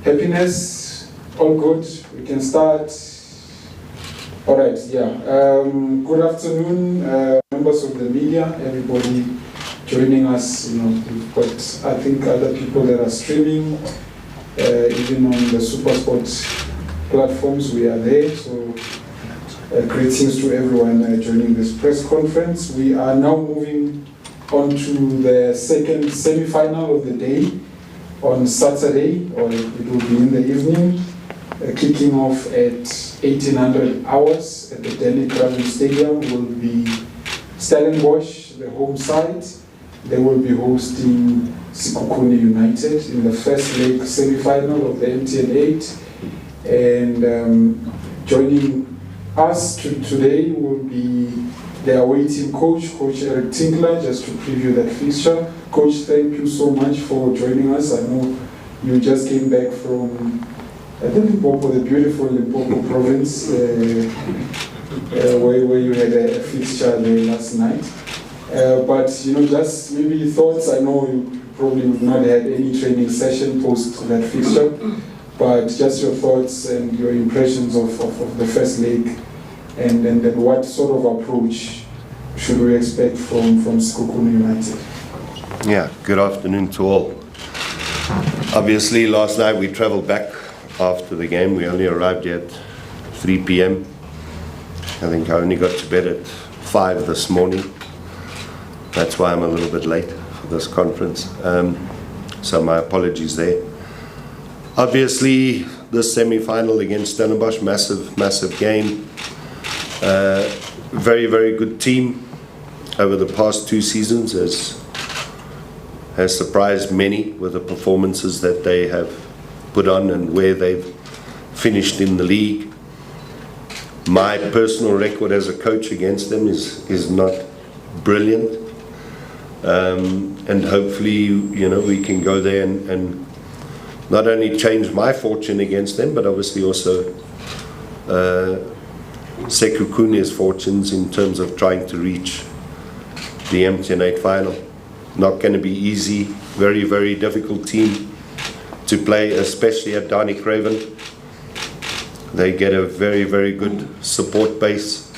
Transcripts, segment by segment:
Happiness, all good. We can start. All right, yeah. Good afternoon, members of the media, everybody joining us. We've got, I think, other people that are streaming, even on the SuperSport platforms. We are there. So, greetings to everyone joining this press conference. We are now moving on to the second semi-final of the day on Saturday, or it will be in the evening, kicking off at 1800 hours at the Danie Craven Stadium. Will be Stellenbosch, the home side. They will be hosting Sekhukhune United in the first leg semi-final of the MTN 8. And joining us today will be the away team coach, Coach Eric Tinkler, just to preview that fixture. Coach, thank you so much for joining us. I know you just came back from the Limpopo, the beautiful Limpopo province, where you had a fixture there last night. But just maybe thoughts. I know you probably would not had any training session post that fixture, but just your thoughts and your impressions of the first leg, and then what sort of approach should we expect from Sekhukhune United? Yeah, good afternoon to all. Obviously, last night we traveled back after the game. We only arrived here at 3 p.m. I think I only got to bed at 5 this morning. That's why I'm a little bit late for this conference. So my apologies there. Obviously, this semi-final against Stellenbosch, massive game. Very, very good team over the past 2 seasons, has surprised many with the performances that they have put on and where they've finished in the league. My personal record as a coach against them is not brilliant, and hopefully we can go there and not only change my fortune against them, but obviously also Sekhukhune's fortunes in terms of trying to reach the MTN 8 final. Not going to be easy, very, very difficult team to play, especially at Danie Craven. They get a very, very good support base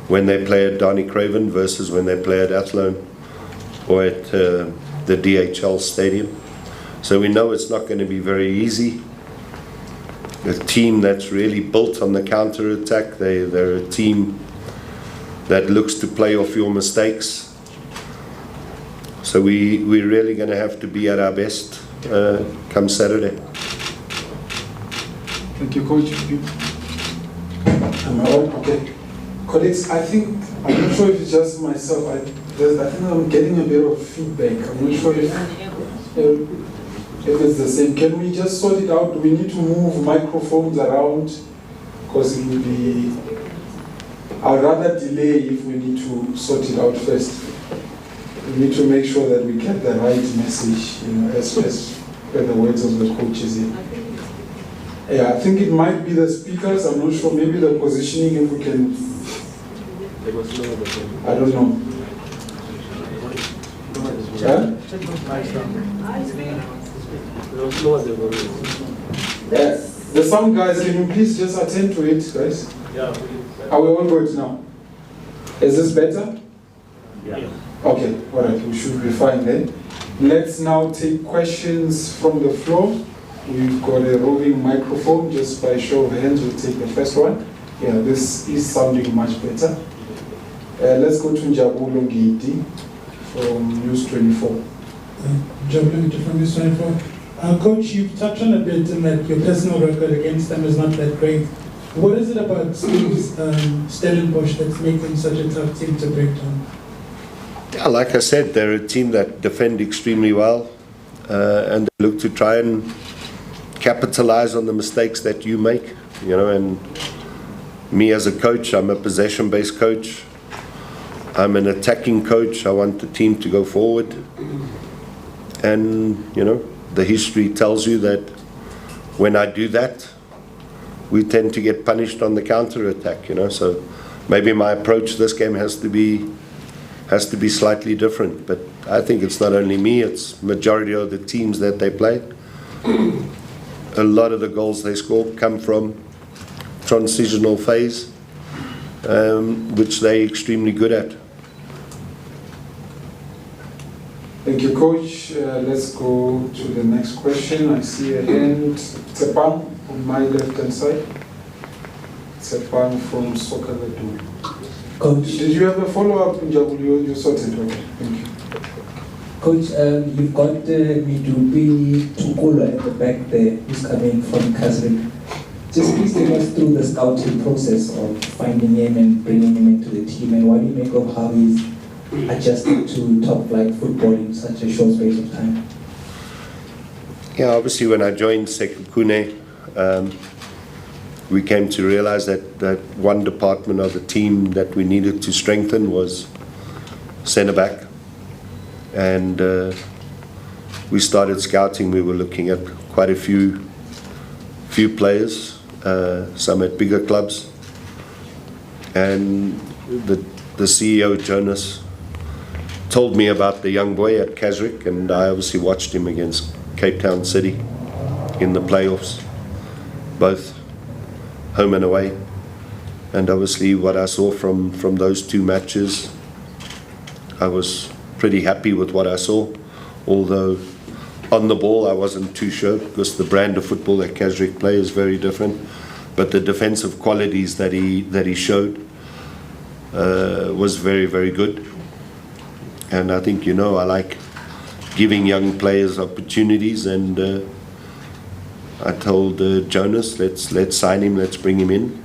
when they play at Danie Craven versus when they play at Athlone or at the DHL Stadium. So we know it's not going to be very easy. A team that's really built on the counter-attack. They're a team that looks to play off your mistakes. So we're really going to have to be at our best come Saturday. Thank you, Coach. Okay. Colleagues, I'm not sure if it's just myself. I think I'm getting a bit of feedback. I'm not sure if it's the same. Can we just sort it out? Do we need to move microphones around? Because it will be... I'd rather delay if we need to sort it out first. We need to make sure that we get the right message, as per the words of the coaches here. Yeah, I think it might be the speakers. I'm not sure. Maybe the positioning, if we can... I don't know. Yeah? The sound guys, can you please just attend to it, guys? Yeah. Are we all good now? Is this better? Yeah. Okay, all right, we should be fine then. Let's now take questions from the floor. We've got a roving microphone. Just by show of hands, we'll take the first one. Yeah, this is sounding much better. Let's go to Njabulo Ngidi from News 24. Njabulo Ngidi from News 24. Coach, you've touched on a bit in that your personal record against them is not that great. What is it about Stellenbosch that's making such a tough team to break down? Yeah, like I said, they're a team that defend extremely well, and they look to try and capitalize on the mistakes that you make. And me as a coach, I'm a possession-based coach. I'm an attacking coach. I want the team to go forward. And, the history tells you that when I do that, we tend to get punished on the counter-attack, So maybe my approach this game has to be slightly different. But I think it's not only me, it's majority of the teams that they play. a lot of the goals they score come from transitional phase, which they're extremely good at. Thank you, Coach. Let's go to the next question. I see a hand. Tsepang on my left-hand side. Tsepang from Soccer Ledu. Coach, Did you have a follow-up, Njabu? You sorted. Okay, thank you. Coach, you've got Midupi Tukula at the back there, who's coming from Kasrik. Just please take us through the scouting process of finding him and bringing him into the team, and what do you make of how he's adjusted to top-flight football in such a short space of time? Yeah, obviously when I joined Sekhukhune, we came to realize that one department of the team that we needed to strengthen was centre-back. And we started scouting. We were looking at quite a few players, some at bigger clubs. And the CEO, Jonas, told me about the young boy at Kasrik, and I obviously watched him against Cape Town City in the playoffs, both home and away. And obviously what I saw from those two matches, I was pretty happy with what I saw, although on the ball I wasn't too sure, because the brand of football that Kasrik play is very different. But the defensive qualities that he showed was very, very good. And I think, I like giving young players opportunities, and I told Jonas, let's sign him, let's bring him in,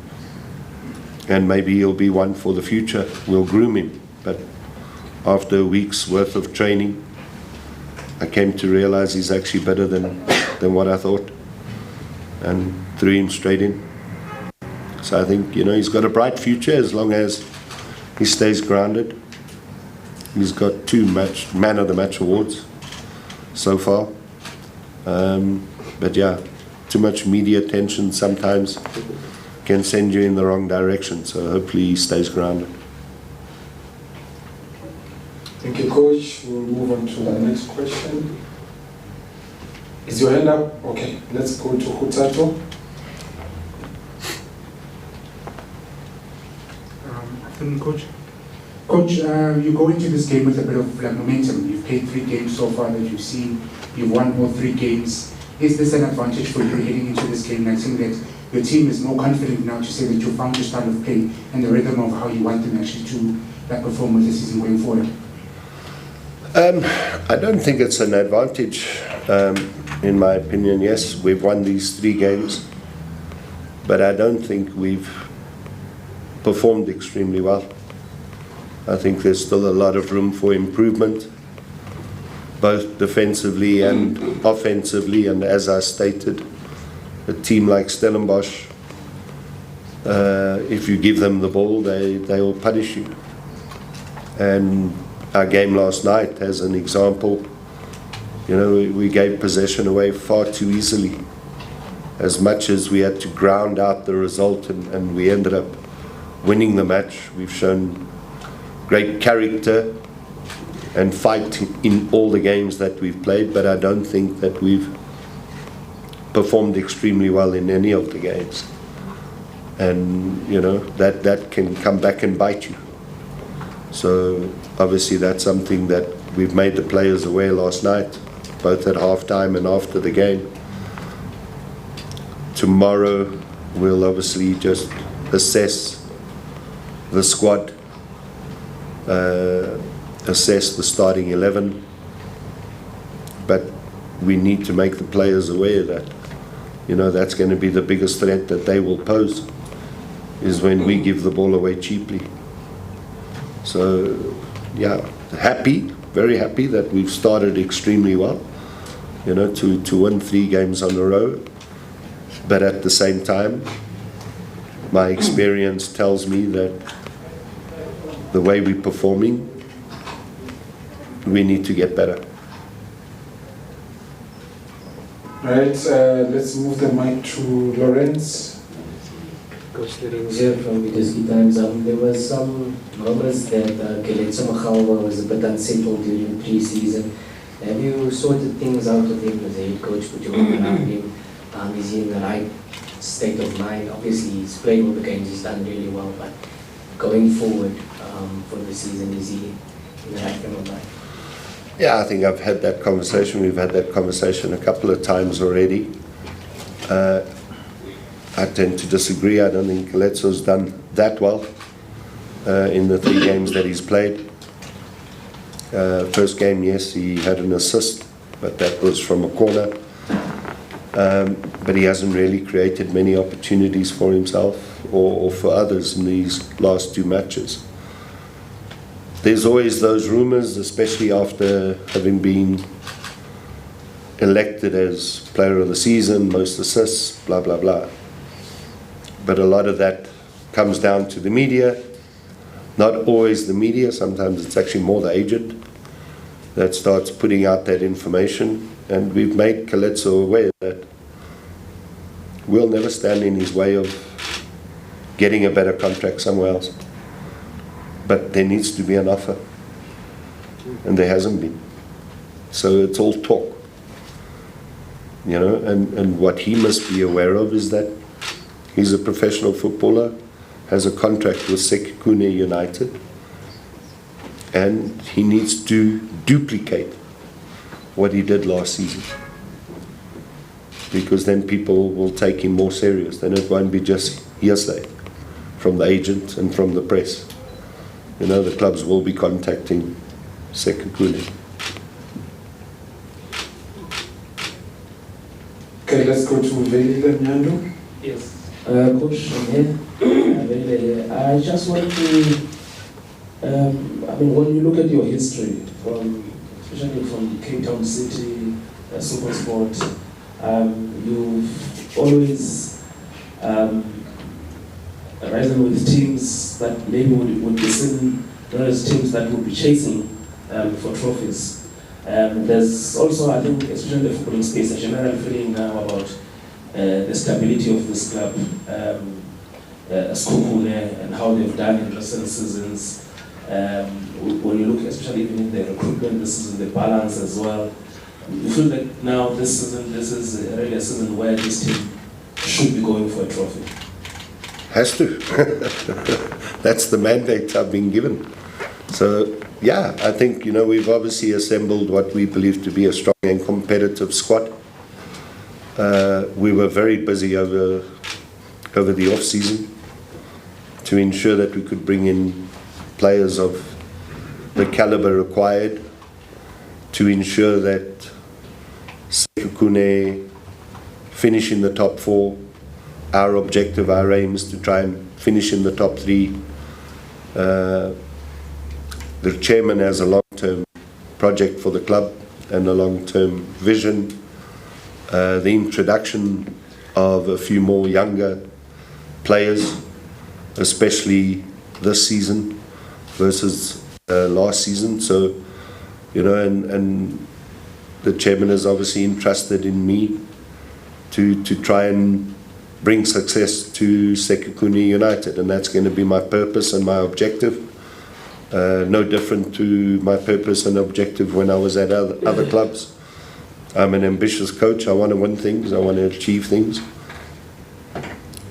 and maybe he'll be one for the future. We'll groom him. But after a week's worth of training, I came to realize he's actually better than what I thought, and threw him straight in. So I think, he's got a bright future as long as he stays grounded. He's got 2 Man of the Match awards so far. But yeah, too much media attention sometimes can send you in the wrong direction. So hopefully he stays grounded. Thank you, Coach. We'll move on to the next question. Is your hand up? Okay, let's go to Hutato. Afternoon, Coach. Coach, you go into this game with a bit of momentum. You've played 3 games so far that you've seen. You've won all 3 games. Is this an advantage for you heading into this game? I think that your team is more confident now to say that you found your style of play and the rhythm of how you want them actually to perform with the season going forward. I don't think it's an advantage, in my opinion. Yes, we've won these 3 games, but I don't think we've performed extremely well. I think there's still a lot of room for improvement, both defensively and offensively. And as I stated, a team like Stellenbosch, if you give them the ball, they will punish you. And our game last night, as an example, we gave possession away far too easily. As much as we had to ground out the result, and we ended up winning the match, we've shown great character and fight in all the games that we've played, but I don't think that we've performed extremely well in any of the games. And, that can come back and bite you. So obviously that's something that we've made the players aware last night, both at halftime and after the game. Tomorrow we'll obviously just assess the squad, assess the starting 11, but we need to make the players aware that, that's going to be the biggest threat that they will pose, is when we give the ball away cheaply. So, yeah, very happy that we've started extremely well, to win 3 games on a row. But at the same time, my experience tells me that the way we're performing, we need to get better. All right, let's move the mic to Lawrence. Coach Lorenz here from Videski Times. There was some rumors that Keletso Makhawa was a bit unsettled during pre-season. Have you sorted things out with him as a head coach, put your arm around him, Is he in the right state of mind? Obviously, he's played all the games, he's done really well, but going forward for the season, is he in the right frame of mind? Yeah, I think I've had that conversation. We've had that conversation a couple of times already. I tend to disagree. I don't think Coletso's done that well in the 3 games that he's played. First game, yes, he had an assist, but that was from a corner. But he hasn't really created many opportunities for himself or for others in these last 2 matches. There's always those rumours, especially after having been elected as player of the season, most assists, blah, blah, blah. But a lot of that comes down to the media. Not always the media, sometimes it's actually more the agent that starts putting out that information. And we've made Coletso aware that we'll never stand in his way of getting a better contract somewhere else. But there needs to be an offer, and there hasn't been. So it's all talk, you know, and what he must be aware of is that he's a professional footballer, has a contract with Sekhukhune United, and he needs to duplicate what he did last season, because then people will take him more serious. Then it won't be just hearsay from the agent and from the press. You know, the clubs will be contacting Sekhukhune. Okay, let's go to Veli Nyando. Yes. Coach, I'm here. I just want to, when you look at your history, especially from Cape Town City, Supersport, you've always risen with teams that maybe would be seen not as teams that would be chasing for trophies. There's also, I think, especially in the footballing space, a general feeling now about the stability of this club, Sekhukhune, and how they've done in recent seasons. When you look, especially even in the recruitment, this is the balance as well. You feel like now this season, this is really a season where this team should be going for a trophy. Has to. That's the mandate I've been given. So, yeah, I think, you know, we've obviously assembled what we believe to be a strong and competitive squad. We were very busy over the off-season to ensure that we could bring in players of the caliber required, to ensure that Sekhukhune finish in the top 4. Our objective, our aim is to try and finish in the top 3. The chairman has a long-term project for the club and a long-term vision. The introduction of a few more younger players, especially this season versus last season. So, you know, and the chairman is obviously entrusted in me to try and bring success to Sekhukhune United, and that's going to be my purpose and my objective. No different to my purpose and objective when I was at other clubs. I'm an ambitious coach. I want to win things. I want to achieve things.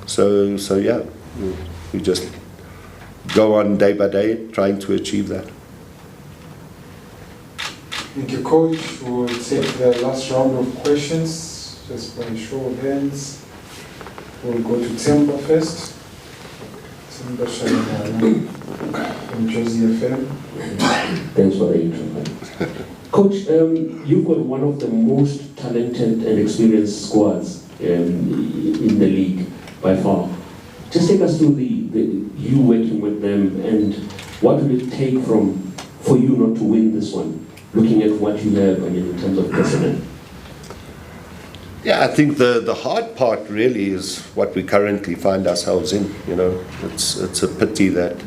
So yeah, we just go on day by day trying to achieve that. Thank you, Coach. We'll take the last round of questions, just by show of hands. We'll go to Temba first. Temba Shalana from Josie FM. Thanks for the intro. Coach, you've got one of the most talented and experienced squads in the league by far. Just take us through you working with them, and what will it take for you not to win this one, looking at what you have in terms of personnel? Yeah, I think the hard part really is what we currently find ourselves in. You know, it's a pity that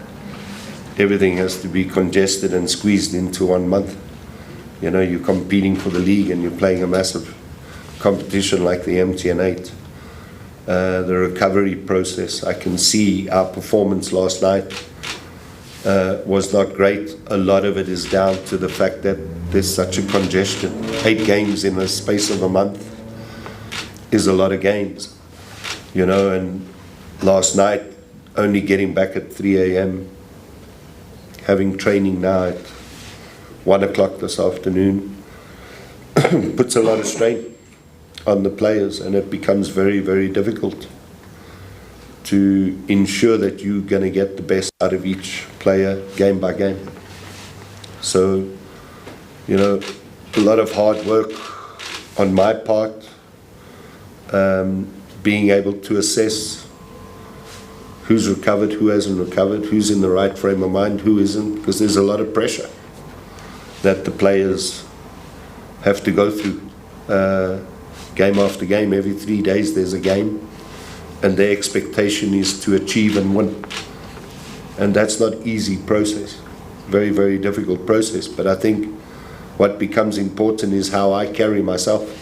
everything has to be congested and squeezed into 1 month. You know, you're competing for the league and you're playing a massive competition like the MTN8. The recovery process, I can see our performance last night was not great. A lot of it is down to the fact that there's such a congestion. 8 games in the space of a month. is a lot of games, you know, and last night only getting back at 3 a.m, having training now at 1 o'clock this afternoon puts a lot of strain on the players, and it becomes very, very difficult to ensure that you're going to get the best out of each player game by game. So, you know, a lot of hard work on my part, being able to assess who's recovered, who hasn't recovered, who's in the right frame of mind, who isn't, because there's a lot of pressure that the players have to go through. Game after game, every 3 days there's a game, and their expectation is to achieve and win. And that's not easy process, very, very difficult process. But I think what becomes important is how I carry myself.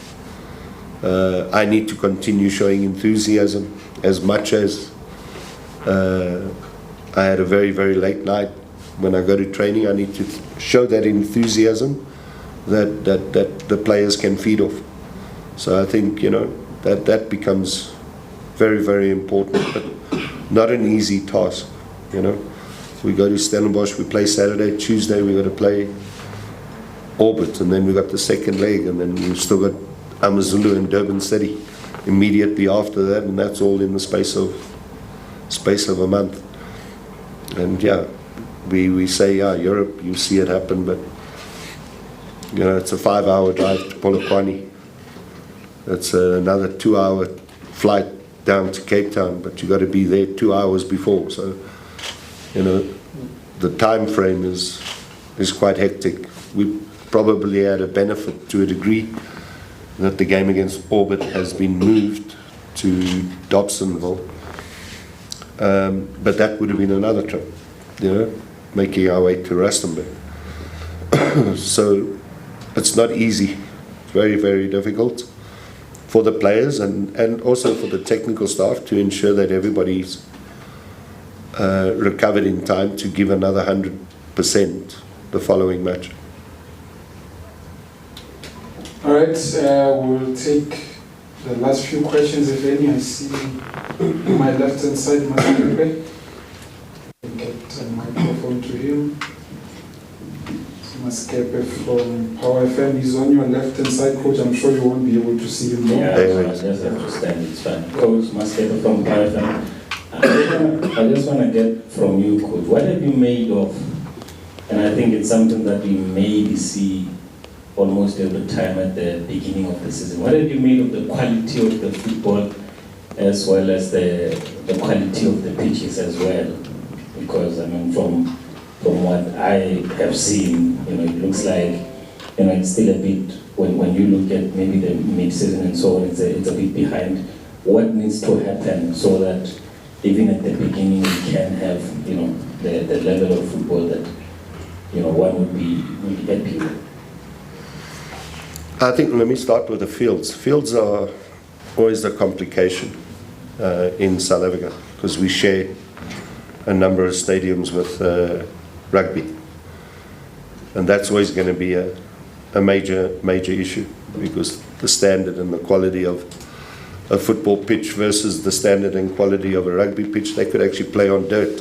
I need to continue showing enthusiasm as much as I had a very, very late night. When I go to training, I need to show that enthusiasm that the players can feed off. So I think, you know, that becomes very, very important, but not an easy task, you know. We go to Stellenbosch, we play Saturday, Tuesday we got to play Orbit, and then we got the second leg, and then we've still got Amazulu and Durban City immediately after that, and that's all in the space of a month. And yeah, we say, yeah, Europe, you see it happen, but you know, it's a 5-hour drive to Polokwane. It's another 2-hour flight down to Cape Town, but you got to be there 2 hours before. So, you know, the time frame is quite hectic. We probably had a benefit to a degree that the game against Orbit has been moved to Dobsonville. But that would have been another trip, you know, making our way to Rustenburg. So it's not easy, very, very difficult for the players and also for the technical staff to ensure that everybody's recovered in time to give another 100% the following match. All right, we'll take the last few questions, if any. I see on my left-hand side, Maskepe. Get a microphone to him. Maskepe from Power FM. He's on your left-hand side, Coach. I'm sure you won't be able to see him. Yeah, I just have to stand. It's fine. Coach Maskepe from Power FM. I just want to get from you, Coach, what have you made of, and I think it's something that we maybe see almost every time at the beginning of the season, what have you made of the quality of the football as well as the quality of the pitches as well? Because, I mean, from what I have seen, you know, it looks like, you know, it's still a bit, when you look at maybe the mid-season and so on, it's a bit behind. What needs to happen so that even at the beginning we can have, you know, the level of football that, you know, one would be happy with? I think, let me start with the fields. Fields are always a complication in South Africa because we share a number of stadiums with rugby. And that's always going to be a major issue because the standard and the quality of a football pitch versus the standard and quality of a rugby pitch, they could actually play on dirt.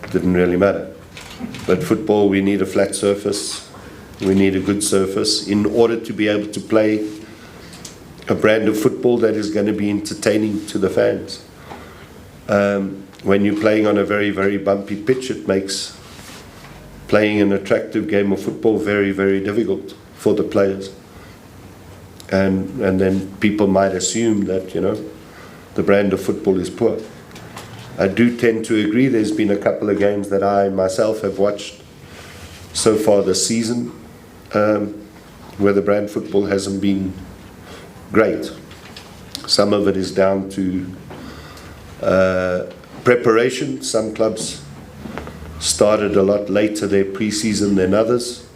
It didn't really matter. But football, we need a flat surface. We need a good surface in order to be able to play a brand of football that is going to be entertaining to the fans. When you're playing on a very, very bumpy pitch, it makes playing an attractive game of football very, very difficult for the players. And then people might assume that, you know, the brand of football is poor. I do tend to agree. There's been a couple of games that I myself have watched so far this season where the brand football hasn't been great. Some of it is down to preparation. Some clubs started a lot later their pre-season than others.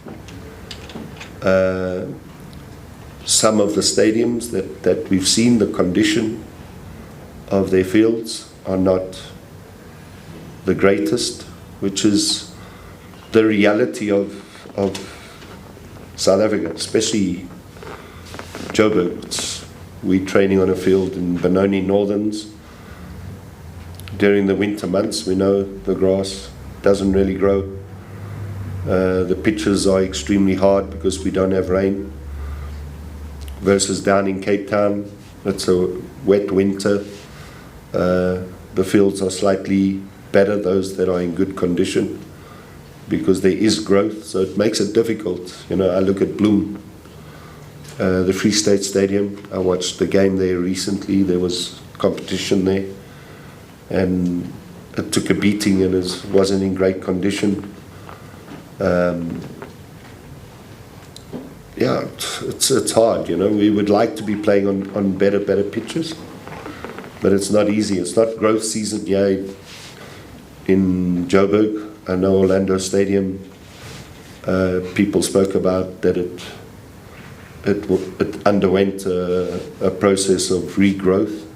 Some of the stadiums that we've seen, the condition of their fields are not the greatest, which is the reality of South Africa, especially Joburg. We're training on a field in Benoni Northerns. During the winter months, we know the grass doesn't really grow. The pitches are extremely hard because we don't have rain. Versus down in Cape Town, it's a wet winter. The fields are slightly better, those that are in good condition, because there is growth, so it makes it difficult. You know, I look at Bloem, the Free State Stadium. I watched the game there recently. There was competition there, and it took a beating and it wasn't in great condition. Yeah, it's hard, you know. We would like to be playing on better pitches, but it's not easy. It's not growth season yet in Joburg. I know Orlando Stadium, people spoke about that it underwent a process of regrowth,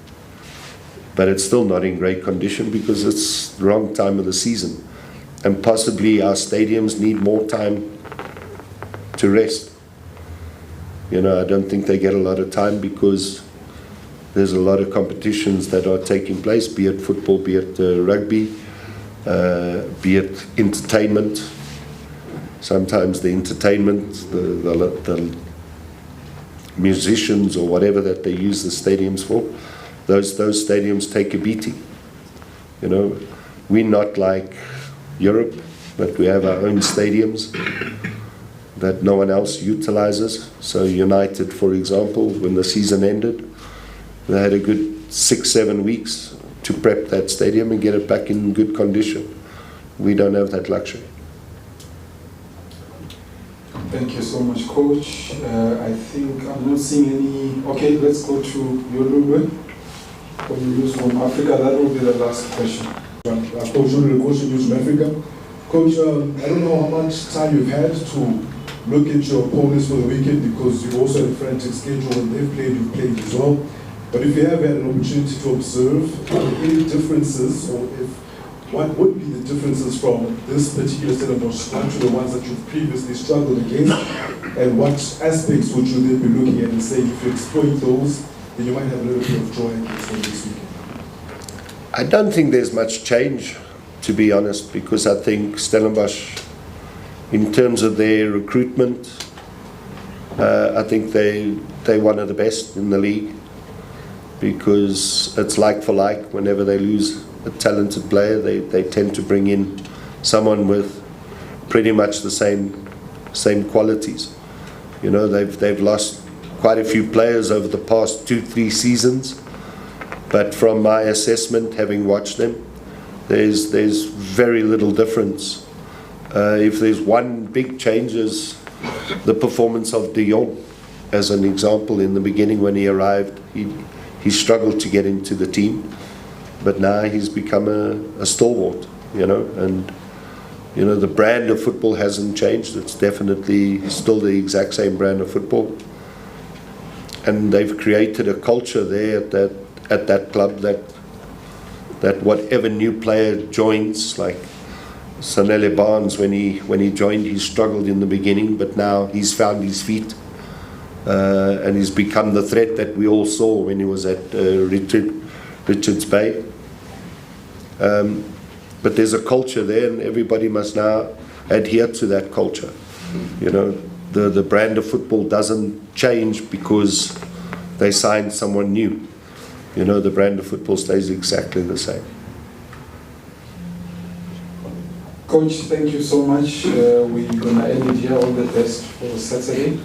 but it's still not in great condition because it's the wrong time of the season. And possibly our stadiums need more time to rest. You know, I don't think they get a lot of time because there's a lot of competitions that are taking place, be it football, be it rugby, be it entertainment. Sometimes the entertainment, the musicians or whatever that they use the stadiums for, those stadiums take a beating. You know, we're not like Europe, but we have our own stadiums that no one else utilizes. So United, for example, when the season ended, they had a good 6-7 weeks to prep that stadium and get it back in good condition. We don't have that luxury. Thank you so much, Coach. I think I'm not seeing any. Okay, let's go to Yolulwe from News from Africa. That will be the last question. Coach Yolulwe, Coach News from Africa. Coach, I don't know how much time you've had to look at your opponents for the weekend because you've also had a frantic schedule. When they've played, you've played as well. But if you have had an opportunity to observe, are there any differences, or what would be the differences from this particular Stellenbosch squad to the ones that you've previously struggled against? And what aspects would you then be looking at and saying if you exploit those, then you might have a little bit of joy against them this weekend? I don't think there's much change, to be honest, because I think Stellenbosch, in terms of their recruitment, I think they're one of the best in the league, because it's like for like. Whenever they lose a talented player, they tend to bring in someone with pretty much the same qualities. You know, they've lost quite a few players over the past 2-3 seasons, but from my assessment, having watched them, there's very little difference. If there's one big change, is the performance of De Jong, as an example. In the beginning when he arrived, he struggled to get into the team, but now he's become a stalwart, you know, and you know, the brand of football hasn't changed. It's definitely still the exact same brand of football, and they've created a culture there at that club that whatever new player joins, like Sanele Barnes, when he joined, he struggled in the beginning, but now he's found his feet, and he's become the threat that we all saw when he was at Richards Bay. But there's a culture there, and everybody must now adhere to that culture. You know, the brand of football doesn't change because they signed someone new. You know, the brand of football stays exactly the same. Coach, thank you so much. We're going to end it here. All the best for Saturday.